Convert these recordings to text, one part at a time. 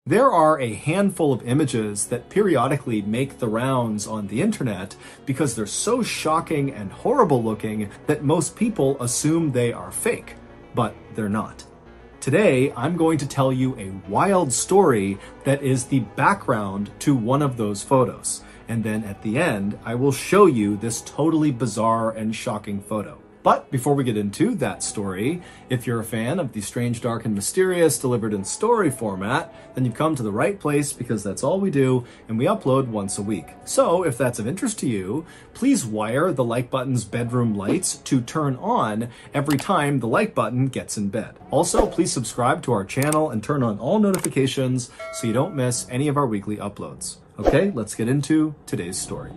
There are a handful of images that periodically make the rounds on the internet because they're so shocking and horrible looking that most people assume they are fake, but they're not. Today, I'm going to tell you a wild story that is the background to one of those photos. And then at the end, I will show you this totally bizarre and shocking photo. But before we get into that story, if you're a fan of the strange, dark, and mysterious delivered in story format, then you've come to the right place because that's all we do, and we upload once a week. So if that's of interest to you, please wire the like button's bedroom lights to turn on every time the like button gets in bed. Also, please subscribe to our channel and turn on all notifications so you don't miss any of our weekly uploads. Okay, let's get into today's story.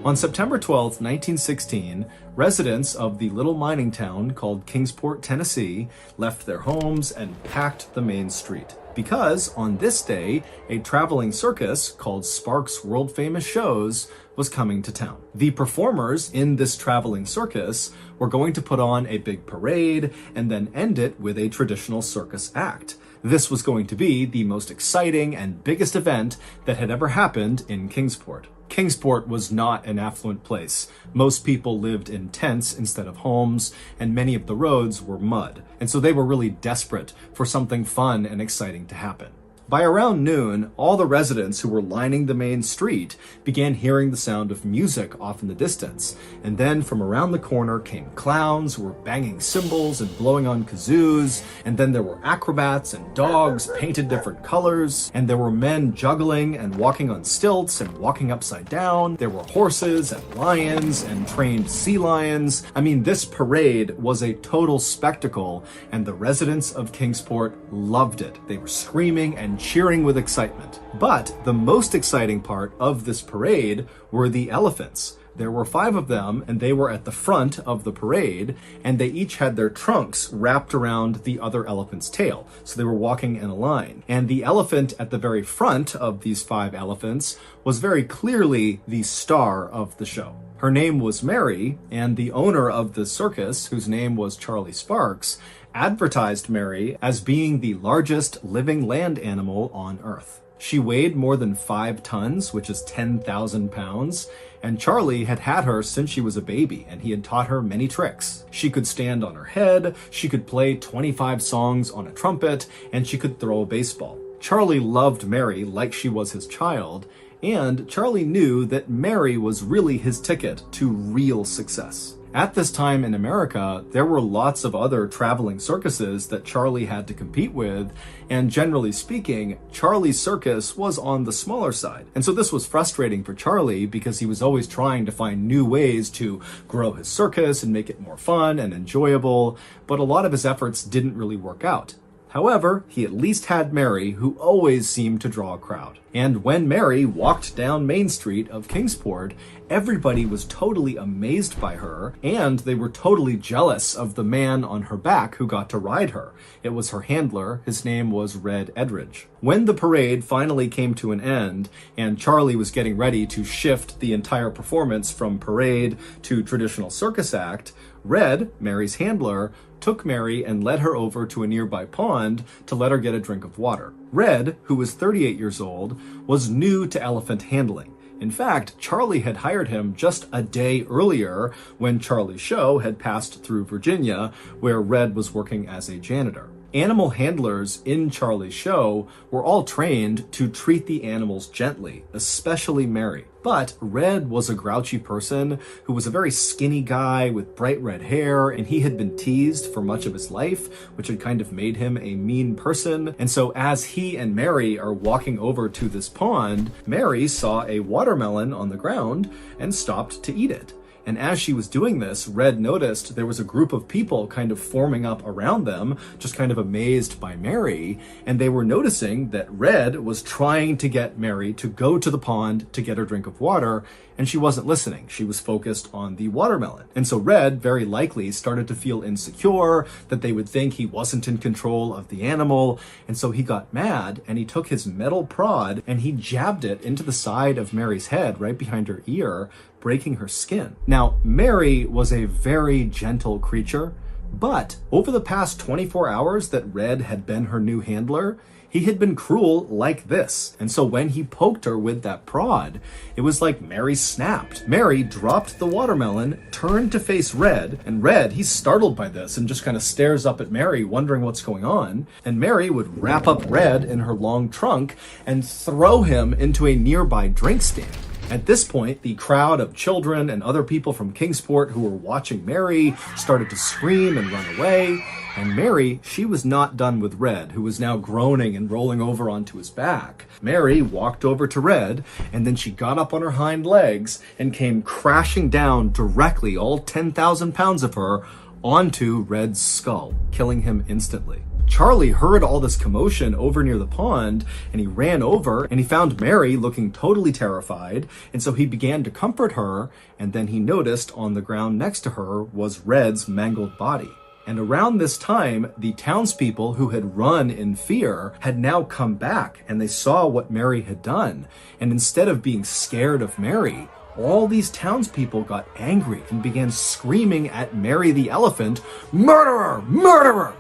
On September 12, 1916, residents of the little mining town called Kingsport, Tennessee, left their homes and packed the main street. Because on this day, a traveling circus called Sparks' World Famous Shows was coming to town. The performers in this traveling circus were going to put on a big parade and then end it with a traditional circus act. This was going to be the most exciting and biggest event that had ever happened in Kingsport. Kingsport was not an affluent place. Most people lived in tents instead of homes, and many of the roads were mud. And so they were really desperate for something fun and exciting to happen. By around noon, all the residents who were lining the main street began hearing the sound of music off in the distance. And then from around the corner came clowns who were banging cymbals and blowing on kazoos. And then there were acrobats and dogs painted different colors. And there were men juggling and walking on stilts and walking upside down. There were horses and lions and trained sea lions. I mean, this parade was a total spectacle, and the residents of Kingsport loved it. They were screaming and cheering with excitement. But the most exciting part of this parade were the elephants. There were 5 of them, and they were at the front of the parade, and they each had their trunks wrapped around the other elephant's tail. So they were walking in a line. And the elephant at the very front of these 5 elephants was very clearly the star of the show. Her name was Mary, and the owner of the circus, whose name was Charlie Sparks, advertised Mary as being the largest living land animal on Earth. She weighed more than 5 tons, which is 10,000 pounds, and Charlie had had her since she was a baby, and he had taught her many tricks. She could stand on her head, she could play 25 songs on a trumpet, and she could throw a baseball. Charlie loved Mary like she was his child, and Charlie knew that Mary was really his ticket to real success. At this time in America, there were lots of other traveling circuses that Charlie had to compete with, and generally speaking, Charlie's circus was on the smaller side. And so this was frustrating for Charlie because he was always trying to find new ways to grow his circus and make it more fun and enjoyable, but a lot of his efforts didn't really work out. However, he at least had Mary, who always seemed to draw a crowd. And when Mary walked down Main Street of Kingsport, everybody was totally amazed by her, and they were totally jealous of the man on her back who got to ride her. It was her handler. His name was Red Edridge. When the parade finally came to an end, and Charlie was getting ready to shift the entire performance from parade to traditional circus act, Red, Mary's handler, took Mary and led her over to a nearby pond to let her get a drink of water. Red, who was 38 years old, was new to elephant handling. In fact, Charlie had hired him just a day earlier when Charlie's show had passed through Virginia, where Red was working as a janitor. Animal handlers in Charlie's show were all trained to treat the animals gently, especially Mary. But Red was a grouchy person who was a very skinny guy with bright red hair, and he had been teased for much of his life, which had kind of made him a mean person. And so as he and Mary are walking over to this pond, Mary saw a watermelon on the ground and stopped to eat it. And as she was doing this, Red noticed there was a group of people kind of forming up around them, just kind of amazed by Mary. And they were noticing that Red was trying to get Mary to go to the pond to get her drink of water, and she wasn't listening. She was focused on the watermelon. And so Red very likely started to feel insecure, that they would think he wasn't in control of the animal. And so he got mad and he took his metal prod and he jabbed it into the side of Mary's head, right behind her ear, breaking her skin. Now, Mary was a very gentle creature, but over the past 24 hours that Red had been her new handler, he had been cruel like this. And so when he poked her with that prod, it was like Mary snapped. Mary dropped the watermelon, turned to face Red, and Red, he's startled by this and just kind of stares up at Mary, wondering what's going on. And Mary would wrap up Red in her long trunk and throw him into a nearby drink stand. At this point, the crowd of children and other people from Kingsport who were watching Mary started to scream and run away. And Mary, she was not done with Red, who was now groaning and rolling over onto his back. Mary walked over to Red, and then she got up on her hind legs and came crashing down directly, all 10,000 pounds of her, onto Red's skull, killing him instantly. Charlie heard all this commotion over near the pond, and he ran over and he found Mary looking totally terrified. And so he began to comfort her, and then he noticed on the ground next to her was Red's mangled body. And around this time, the townspeople who had run in fear had now come back, and they saw what Mary had done. And instead of being scared of Mary, all these townspeople got angry and began screaming at Mary the elephant, "Murderer! Murderer!"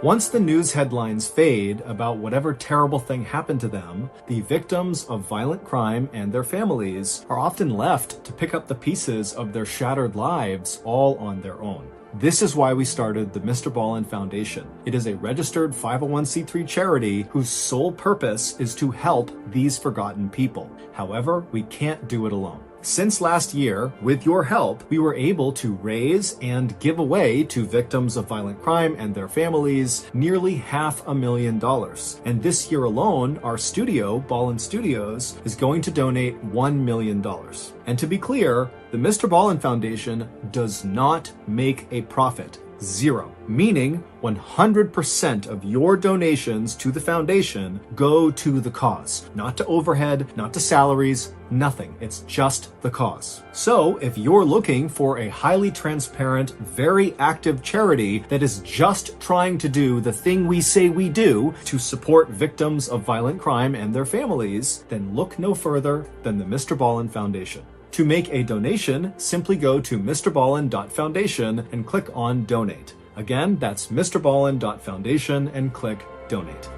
Once the news headlines fade about whatever terrible thing happened to them, the victims of violent crime and their families are often left to pick up the pieces of their shattered lives all on their own. This is why we started the MrBallen Foundation. It is a registered 501c3 charity whose sole purpose is to help these forgotten people. However, we can't do it alone. Since last year, with your help, we were able to raise and give away to victims of violent crime and their families nearly $500,000. And this year alone, our studio, Ballen Studios, is going to donate $1 million. And to be clear, the MrBallen Foundation does not make a profit. Zero. Meaning 100% of your donations to the foundation go to the cause. Not to overhead, not to salaries, nothing. It's just the cause. So if you're looking for a highly transparent, very active charity that is just trying to do the thing we say we do to support victims of violent crime and their families, then look no further than the MrBallen Foundation. To make a donation, simply go to MrBallen.foundation and click on Donate. Again, that's MrBallen.foundation and click Donate.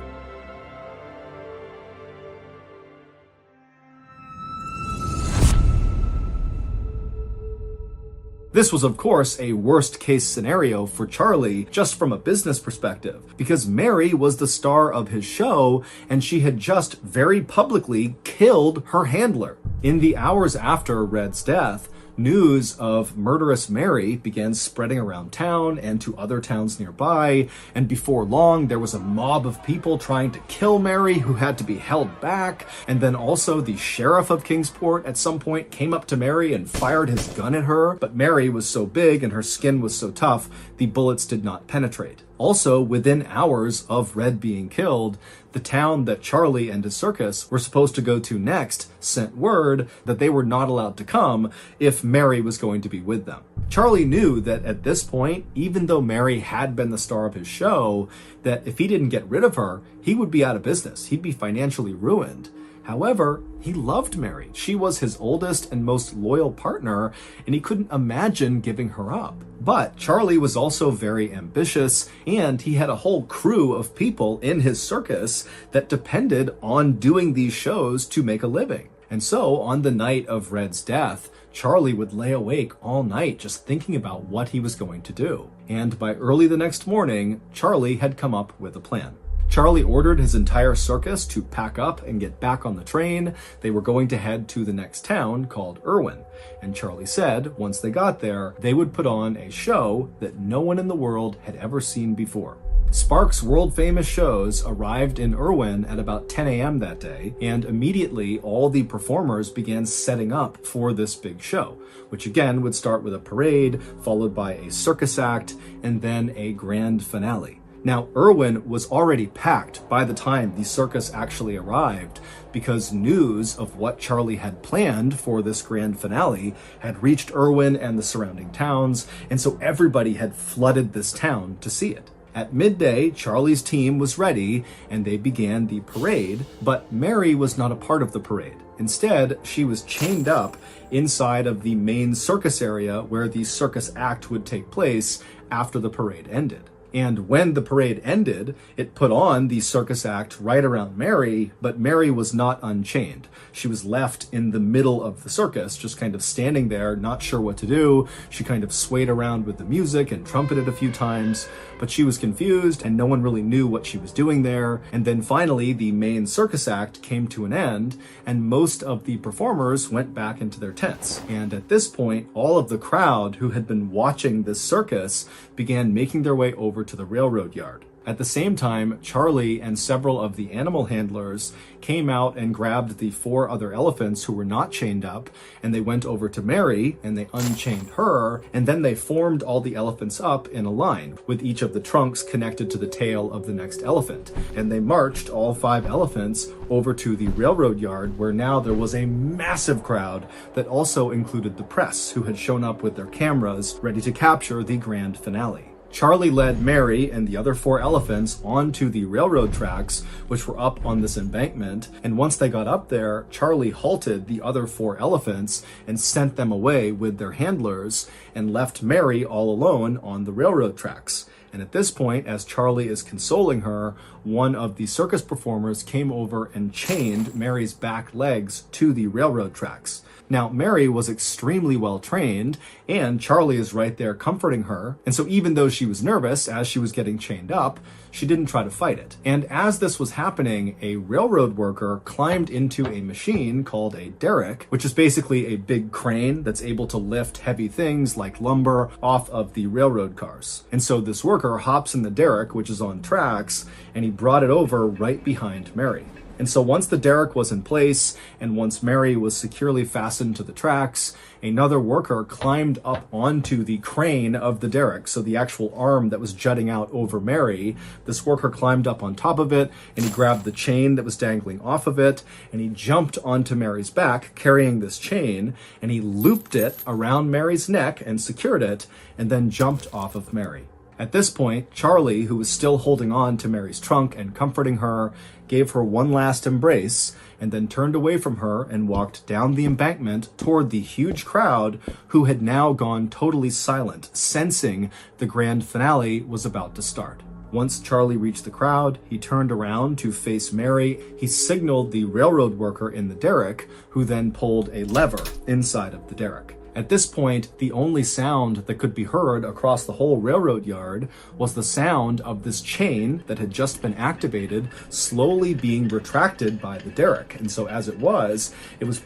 This was, of course, a worst-case scenario for Charlie, just from a business perspective, because Mary was the star of his show, and she had just very publicly killed her handler. In the hours after Red's death, news of murderous Mary began spreading around town and to other towns nearby, and before long there was a mob of people trying to kill Mary who had to be held back, and then also the sheriff of Kingsport at some point came up to Mary and fired his gun at her, but Mary was so big and her skin was so tough, the bullets did not penetrate. Also, within hours of Red being killed, the town that Charlie and his circus were supposed to go to next sent word that they were not allowed to come if Mary was going to be with them. Charlie knew that at this point, even though Mary had been the star of his show, that if he didn't get rid of her, he would be out of business. He'd be financially ruined. However, he loved Mary. She was his oldest and most loyal partner, and he couldn't imagine giving her up. But Charlie was also very ambitious, and he had a whole crew of people in his circus that depended on doing these shows to make a living. And so, on the night of Red's death, Charlie would lay awake all night just thinking about what he was going to do. And by early the next morning, Charlie had come up with a plan. Charlie ordered his entire circus to pack up and get back on the train. They were going to head to the next town called Irwin. And Charlie said, once they got there, they would put on a show that no one in the world had ever seen before. Sparks' world-famous shows arrived in Irwin at about 10 a.m. that day, and immediately all the performers began setting up for this big show, which again would start with a parade, followed by a circus act, and then a grand finale. Now, Irwin was already packed by the time the circus actually arrived, because news of what Charlie had planned for this grand finale had reached Irwin and the surrounding towns, and so everybody had flooded this town to see it. At midday, Charlie's team was ready, and they began the parade, but Mary was not a part of the parade. Instead, she was chained up inside of the main circus area where the circus act would take place after the parade ended. And when the parade ended, it put on the circus act right around Mary, but Mary was not unchained. She was left in the middle of the circus, just kind of standing there, not sure what to do. She kind of swayed around with the music and trumpeted a few times, but she was confused and no one really knew what she was doing there. And then finally, the main circus act came to an end, and most of the performers went back into their tents. And at this point, all of the crowd who had been watching this circus began making their way over to the railroad yard. At the same time, Charlie and several of the animal handlers came out and grabbed the 4 other elephants who were not chained up, and they went over to Mary and they unchained her, and then they formed all the elephants up in a line, with each of the trunks connected to the tail of the next elephant. And they marched all 5 elephants over to the railroad yard, where now there was a massive crowd that also included the press, who had shown up with their cameras ready to capture the grand finale. Charlie led Mary and the other 4 elephants onto the railroad tracks, which were up on this embankment, and once they got up there, Charlie halted the other 4 elephants and sent them away with their handlers, and left Mary all alone on the railroad tracks. And at this point, as Charlie is consoling her, one of the circus performers came over and chained Mary's back legs to the railroad tracks. Now, Mary was extremely well trained, and Charlie is right there comforting her. And so even though she was nervous as she was getting chained up, she didn't try to fight it. And as this was happening, a railroad worker climbed into a machine called a derrick, which is basically a big crane that's able to lift heavy things like lumber off of the railroad cars. And so this worker hops in the derrick, which is on tracks, and he brought it over right behind Mary. And so once the derrick was in place, and once Mary was securely fastened to the tracks, another worker climbed up onto the crane of the derrick, so the actual arm that was jutting out over Mary. This worker climbed up on top of it, and he grabbed the chain that was dangling off of it, and he jumped onto Mary's back, carrying this chain, and he looped it around Mary's neck and secured it, and then jumped off of Mary. At this point, Charlie, who was still holding on to Mary's trunk and comforting her, gave her one last embrace, and then turned away from her and walked down the embankment toward the huge crowd, who had now gone totally silent, sensing the grand finale was about to start. Once Charlie reached the crowd, he turned around to face Mary. He signaled the railroad worker in the derrick, who then pulled a lever inside of the derrick. At this point, the only sound that could be heard across the whole railroad yard was the sound of this chain that had just been activated slowly being retracted by the derrick. And so as it was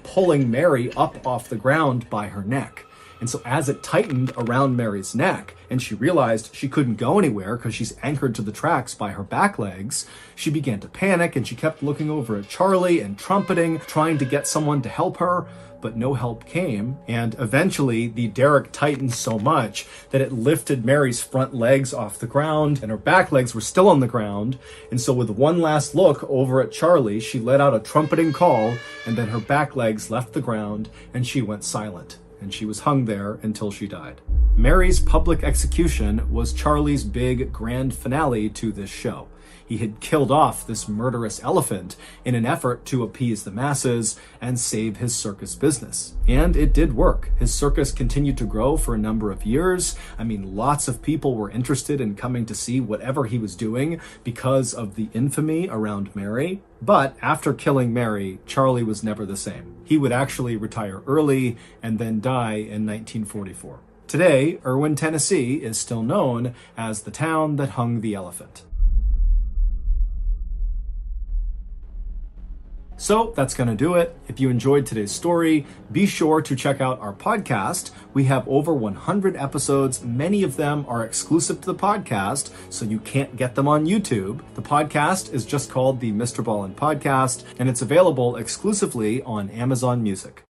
pulling Mary up off the ground by her neck. And so as it tightened around Mary's neck, and she realized she couldn't go anywhere because she's anchored to the tracks by her back legs, she began to panic, and she kept looking over at Charlie and trumpeting, trying to get someone to help her, but no help came. And eventually the derrick tightened so much that it lifted Mary's front legs off the ground, and her back legs were still on the ground. And so with one last look over at Charlie, she let out a trumpeting call, and then her back legs left the ground, and she went silent. And she was hung there until she died. Mary's public execution was Charlie's big grand finale to this show. He had killed off this murderous elephant in an effort to appease the masses and save his circus business. And it did work. His circus continued to grow for a number of years. I mean, lots of people were interested in coming to see whatever he was doing because of the infamy around Mary. But after killing Mary, Charlie was never the same. He would actually retire early and then die in 1944. Today, Irwin, Tennessee is still known as the town that hung the elephant. So that's going to do it. If you enjoyed today's story, be sure to check out our podcast. We have over 100 episodes. Many of them are exclusive to the podcast, so you can't get them on YouTube. The podcast is just called the MrBallen Podcast, and it's available exclusively on Amazon Music.